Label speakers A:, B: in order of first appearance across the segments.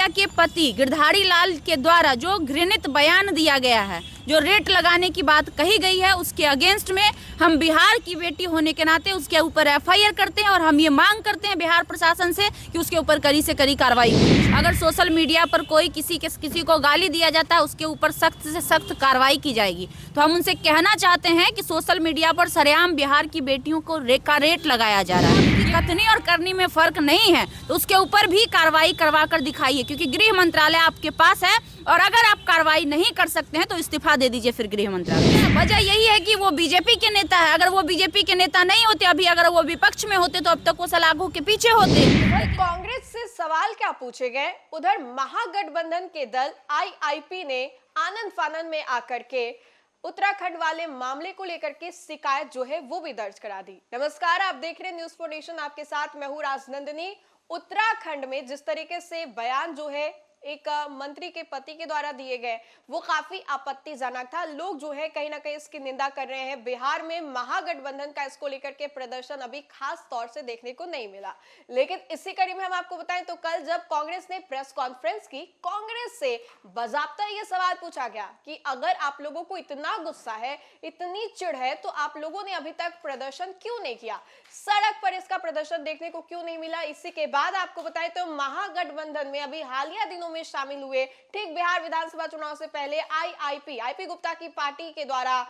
A: आड़िया के पति गिरधारी लाल के द्वारा जो घृणित बयान दिया गया है, जो रेट लगाने की बात कही गई है, उसके अगेंस्ट में हम बिहार की बेटी होने के नाते उसके ऊपर एफआईआर करते हैं और हम ये मांग करते हैं बिहार प्रशासन से कि उसके ऊपर कड़ी से कड़ी कार्रवाई हो। अगर सोशल मीडिया पर कोई किसी को गाली दिया जाता है, उसके ऊपर सख्त से सख्त कार्रवाई की जाएगी। तो हम उनसे कहना चाहते हैं कि सोशल मीडिया पर सरेआम बिहार की बेटियों को रेट लगाया जा रहा है। कथनी और करनी में फर्क नहीं है, तो उसके ऊपर भी कार्रवाई करवा कर दिखाइए, क्योंकि गृह मंत्रालय आपके पास है और अगर आप कार्रवाई नहीं कर सकते हैं तो इस्तीफा दे दीजिए फिर गृह मंत्रालय। वजह यही है कि वो बीजेपी के नेता है। अगर वो बीजेपी के नेता नहीं होते, अभी अगर वो विपक्ष में होते तो अब तक वो सलाखों के पीछे होते।
B: कांग्रेस से सवाल क्या पूछे गए, उधर महागठबंधन के दल आईआईपी ने आनंद फानन में आकर के उत्तराखंड वाले मामले को लेकर के शिकायत जो है वो भी दर्ज करा दी। नमस्कार, आप देख रहे हैं न्यूज़ फॉर नेशन, आपके साथ मैं हूं राजनंदिनी। उत्तराखंड में जिस तरीके से बयान जो है एक मंत्री के पति के द्वारा दिए गए वो काफी आपत्तिजनक था। लोग जो है कहीं ना कहीं इसकी निंदा कर रहे हैं। बिहार में महागठबंधन का इसको लेकर के प्रदर्शन अभी खास तौर से देखने को नहीं मिला, लेकिन इसी कड़ी में हम आपको बताएं तो कल जब कांग्रेस ने प्रेस कॉन्फ्रेंस की, कांग्रेस से बाकायदा ये सवाल पूछा गया कि अगर आप लोगों को इतना गुस्सा है, इतनी चिढ़ है, तो आप लोगों ने अभी तक प्रदर्शन क्यों नहीं किया, सड़क पर इसका प्रदर्शन देखने को क्यों नहीं मिला। इसी के बाद आपको बताएं तो महागठबंधन में अभी हालिया दिनों में शामिल हुए, ठीक बिहार विधानसभा चुनाव से पहले आईपी गुप्ता की पार्टी के द्वारा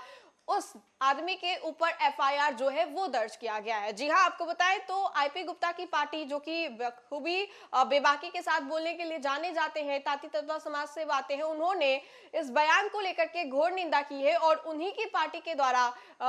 B: उस आदमी के ऊपर एफआईआर जो है वो दर्ज किया गया है। जी हां, आपको बताएं तो आईपी गुप्ता की पार्टी, जो कि बखूबी बेबाकी के साथ बोलने के लिए जाने जाते हैं, ताती तत्वा समाज से आते हैं, उन्होंने इस बयान को लेकर के घोर निंदा की है और उन्हीं की पार्टी के द्वारा,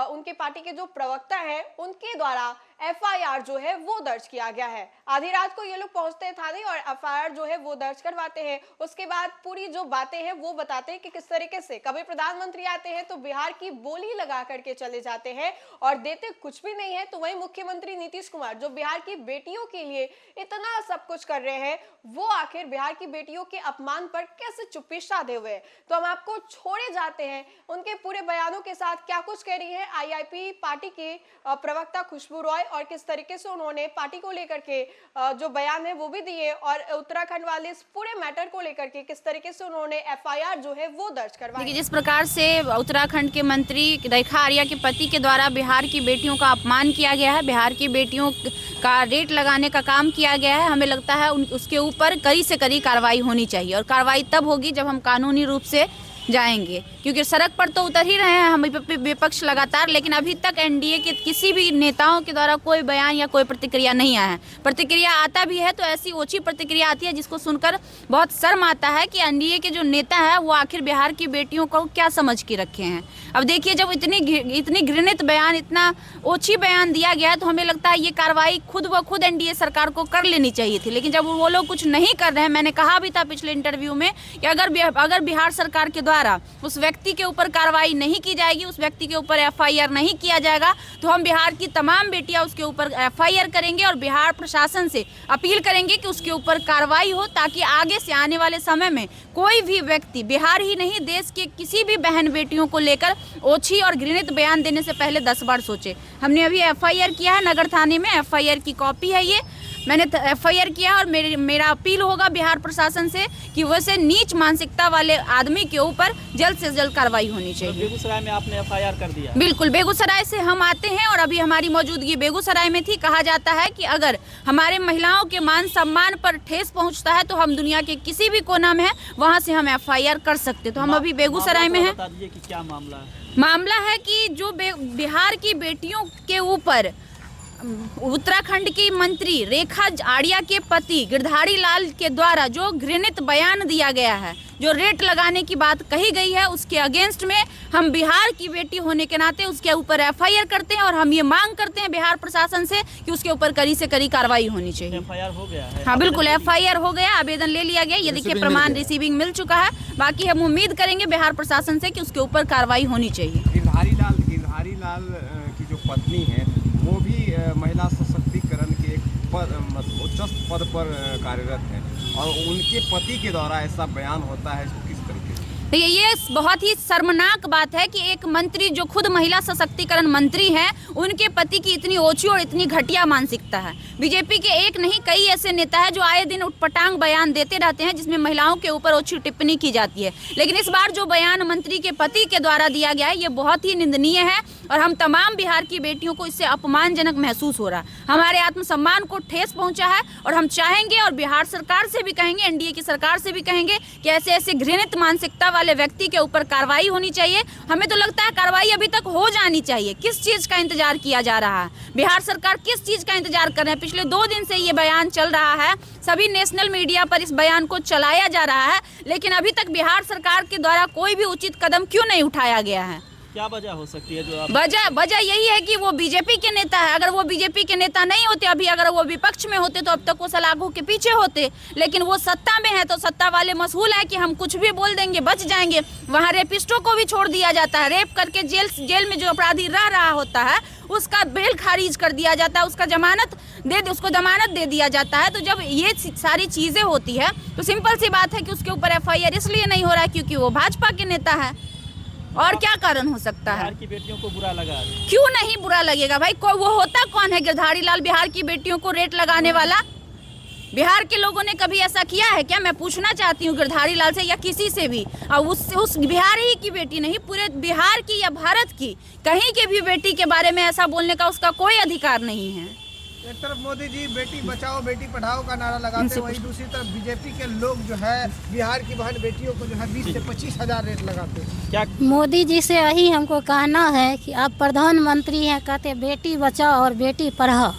B: उनके पार्टी के जो प्रवक्ता है उनके द्वारा एफआईआर जो है वो दर्ज किया गया है। आधी रात को ये लोग पहुंचते हैं थाने और एफआईआर जो है वो दर्ज करवाते हैं। उसके बाद पूरी जो बातें हैं वो बताते हैं कि किस तरीके से कभी प्रधानमंत्री आते हैं तो बिहार की बोली लगा करके चले जाते हैं और देते कुछ भी नहीं है, तो वही मुख्यमंत्री नीतीश कुमार जो बिहार की बेटियों के लिए इतना सब कुछ कर रहे हैं, वो आखिर बिहार की बेटियों के अपमान पर कैसे चुप्पी साधे हुए। तो हम आपको छोड़े जाते हैं उनके पूरे बयानों के साथ, क्या कुछ कह रही है आईआईपी पार्टी की प्रवक्ता खुशबू रॉय और किस तरीके से उन्होंने पार्टी को लेकर के जो बयान है वो भी दिए और उत्तराखंड वाले इस पूरे मैटर को लेकर के किस तरीके से उन्होंने एफआईआर जो है वो दर्ज करवाई।
A: देखिए, जिस प्रकार से उत्तराखंड के मंत्री रेखा आर्या के पति के द्वारा बिहार की बेटियों का अपमान किया गया है, बिहार की बेटियों का रेट लगाने का काम किया गया है, हमें लगता है उसके ऊपर कड़ी से कड़ी कार्रवाई होनी चाहिए। और कार्रवाई तब होगी जब हम कानूनी रूप से जाएंगे, क्योंकि सड़क पर तो उतर ही रहे हैं हम विपक्ष लगातार, लेकिन अभी तक एनडीए के किसी भी नेताओं के द्वारा कोई बयान या कोई प्रतिक्रिया नहीं आया है। प्रतिक्रिया आता भी है तो ऐसी ओछी प्रतिक्रिया आती है जिसको सुनकर बहुत शर्म आता है कि एनडीए के जो नेता है वो आखिर बिहार की बेटियों को क्या समझ के रखे हैं। अब देखिए, जब इतनी घृणित बयान, इतना ओछी बयान दिया गया है तो हमें लगता है ये कार्रवाई खुद ब खुद एनडीए सरकार को कर लेनी चाहिए थी, लेकिन जब वो लोग कुछ नहीं कर रहे हैं, मैंने कहा भी था पिछले इंटरव्यू में कि अगर बिहार सरकार के द्वारा उस व्यक्ति के ऊपर कार्रवाई नहीं की जाएगी, उस व्यक्ति के ऊपर एफआईआर नहीं किया जाएगा, तो हम बिहार की तमाम बेटियां उसके ऊपर एफआईआर करेंगे और बिहार प्रशासन से अपील करेंगे कि उसके ऊपर कार्रवाई हो, ताकि आगे से आने वाले समय में कोई भी व्यक्ति, बिहार ही नहीं देश के किसी भी बहन बेटियों को लेकर ओछी और घृणित बयान देने से पहले 10 बार सोचे। हमने अभी एफआईआर किया है नगर थाने में, एफआईआर की कॉपी है ये, मैंने एफआईआर किया और मेरा अपील होगा बिहार प्रशासन से कि वैसे नीच मानसिकता वाले आदमी के ऊपर जल्द से जल्द कार्रवाई होनी चाहिए।
C: तो बेगूसराय में आपने एफआईआर कर दिया?
A: बिल्कुल, बेगूसराय से हम आते हैं और अभी हमारी मौजूदगी बेगूसराय में थी। कहा जाता है कि अगर हमारे महिलाओं के मान सम्मान पर ठेस पहुंचता है तो हम दुनिया के किसी भी कोना में है वहां से हम एफआईआर कर सकते, तो हम अभी बेगूसराय में हैं।
C: बता दीजिए कि क्या मामला है।
A: मामला है कि जो बिहार की बेटियों के ऊपर उत्तराखंड की मंत्री रेखा आर्या के पति गिरधारी लाल के द्वारा जो घृणित बयान दिया गया है, जो रेट लगाने की बात कही गई है, उसके अगेंस्ट में हम बिहार की बेटी होने के नाते उसके ऊपर एफआईआर करते हैं और हम ये मांग करते हैं बिहार प्रशासन से कि उसके ऊपर कड़ी से कड़ी कार्रवाई होनी चाहिए।
C: एफआईआर हो गया है?
A: हाँ बिल्कुल, एफआईआर हो गया, आवेदन ले लिया गया, ये देखिए प्रमाण रिसीविंग मिल चुका है। बाकी हम उम्मीद करेंगे बिहार प्रशासन से कि उसके ऊपर कार्रवाई होनी चाहिए।
D: गिरधारी लाल की जो पत्नी है वो भी महिला सशक्तिकरण के एक उच्च पद पर कार्यरत है और उनके पति के द्वारा ऐसा बयान होता है, इसको किस तरीके से?
A: देखिए, ये बहुत ही शर्मनाक बात है कि एक मंत्री जो खुद महिला सशक्तिकरण मंत्री हैं, उनके पति की इतनी ओछी और इतनी घटिया मानसिकता है। बीजेपी के एक नहीं कई ऐसे नेता हैं जो आए दिन उटपटांग बयान देते रहते हैं जिसमें महिलाओं के ऊपर ओछी टिप्पणी की जाती है। लेकिन इस बार जो बयान मंत्री के पति के द्वारा दिया गया है, ये बहुत ही निंदनीय है और हम तमाम बिहार की बेटियों को इससे अपमानजनक महसूस हो रहा है। हमारे आत्मसम्मान को ठेस पहुंचा है और हम चाहेंगे और बिहार सरकार से भी कहेंगे, एनडीए की सरकार से भी कहेंगे कि ऐसे ऐसे घृणित मानसिकता वाले व्यक्ति के ऊपर कार्रवाई होनी चाहिए। हमें तो लगता है कार्रवाई अभी तक हो जानी चाहिए। किस चीज का इंतजार किया जा रहा है? बिहार सरकार किस चीज का इंतजार कर रहे हैं? पिछले 2 दिन से ये बयान चल रहा है, सभी नेशनल मीडिया पर इस बयान को चलाया जा रहा है, लेकिन अभी तक बिहार सरकार के द्वारा कोई भी उचित कदम क्यों नहीं उठाया गया है?
C: क्या वजह हो सकती है जो आप
A: वजह यही है कि वो बीजेपी के नेता है। अगर वो बीजेपी के नेता नहीं होते, अभी अगर वो विपक्ष में होते तो अब तक वो सलाखों के पीछे होते, लेकिन वो सत्ता में है तो सत्ता वाले मशहूल है कि हम कुछ भी बोल देंगे, बच जाएंगे। वहाँ रेपिस्टों को भी छोड़ दिया जाता है, रेप करके जेल में जो अपराधी रह रहा होता है उसका बेल खारिज कर दिया जाता है, उसको जमानत दे दिया जाता है। तो जब ये सारी चीजें होती है तो सिंपल सी बात है कि उसके ऊपर FIR इसलिए नहीं हो रहा है क्योंकि वो भाजपा के नेता है। और क्या कारण हो सकता है?
C: बिहार की बेटियों को बुरा लगा?
A: क्यों नहीं बुरा लगेगा भाई? वो होता कौन है गिरधारी लाल बिहार की बेटियों को रेट लगाने वाला? बिहार के लोगों ने कभी ऐसा किया है क्या? मैं पूछना चाहती हूँ गिरधारी लाल से या किसी से भी। और उस बिहार ही की बेटी नहीं, पूरे बिहार की या भारत की कहीं के भी बेटी के बारे में ऐसा बोलने का उसका कोई अधिकार नहीं है।
E: एक तरफ मोदी जी बेटी बचाओ बेटी पढ़ाओ का नारा लगाते हैं, वहीं दूसरी तरफ बीजेपी के लोग जो है बिहार की बहन बेटियों को जो है 20 से 25 हजार रेट लगाते हैं।
C: क्या
F: मोदी जी से यही हमको कहना है कि आप प्रधानमंत्री हैं, कहते बेटी बचाओ और बेटी पढ़ाओ,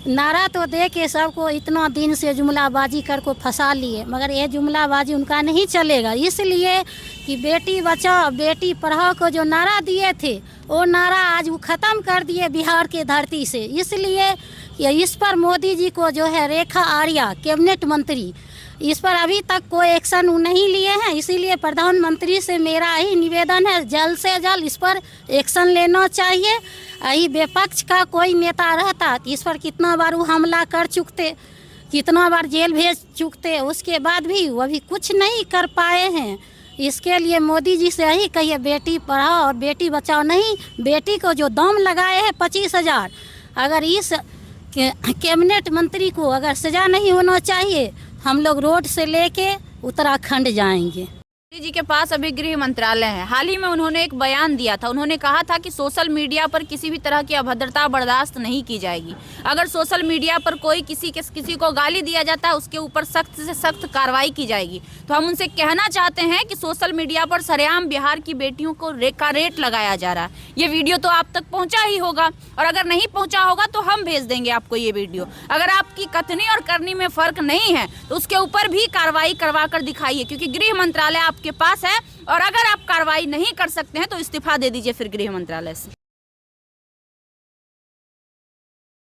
F: नारा तो दे के सबको इतना दिन से जुमलाबाजी कर को फंसा लिए, मगर ये जुमलाबाजी उनका नहीं चलेगा। इसलिए कि बेटी बचाओ बेटी पढ़ाओ को जो नारा दिए थे वो नारा आज वो ख़त्म कर दिए बिहार के धरती से। इसलिए इस पर मोदी जी को जो है रेखा आर्या कैबिनेट मंत्री, इस पर अभी तक कोई एक्शन नहीं लिए हैं। इसीलिए प्रधानमंत्री से मेरा ही निवेदन है, जल्द से जल्द इस पर एक्शन लेना चाहिए। यही विपक्ष का कोई नेता रहता तो इस पर कितना बार वो हमला कर चुकते, कितना बार जेल भेज चुकते, उसके बाद भी वो अभी कुछ नहीं कर पाए हैं। इसके लिए मोदी जी से यही कहिए बेटी पढ़ाओ और बेटी बचाओ। नहीं, बेटी को जो दाम लगाए हैं 25 हजार, अगर इस कैबिनेट मंत्री को अगर सजा नहीं होना चाहिए, हम लोग रोड से लेके उत्तराखंड जाएंगे।
A: मोदी जी के पास अभी गृह मंत्रालय है। हाल ही में उन्होंने एक बयान दिया था, उन्होंने कहा था कि सोशल मीडिया पर किसी भी तरह की अभद्रता बर्दाश्त नहीं की जाएगी। अगर सोशल मीडिया पर कोई किसी को गाली दिया जाता है उसके ऊपर सख्त से सख्त कार्रवाई की जाएगी। तो हम उनसे कहना चाहते हैं कि सोशल मीडिया पर सरेआम बिहार की बेटियों को रेट लगाया जा रहा है। ये वीडियो तो आप तक पहुँचा ही होगा, और अगर नहीं पहुँचा होगा तो हम भेज देंगे आपको ये वीडियो। अगर आपकी कथनी और करनी में फ़र्क नहीं है तो उसके ऊपर भी कार्रवाई करवा कर दिखाइए, क्योंकि गृह मंत्रालय के पास है। और अगर आप कार्रवाई नहीं कर सकते हैं तो इस्तीफा दे दीजिए फिर गृह मंत्रालय से।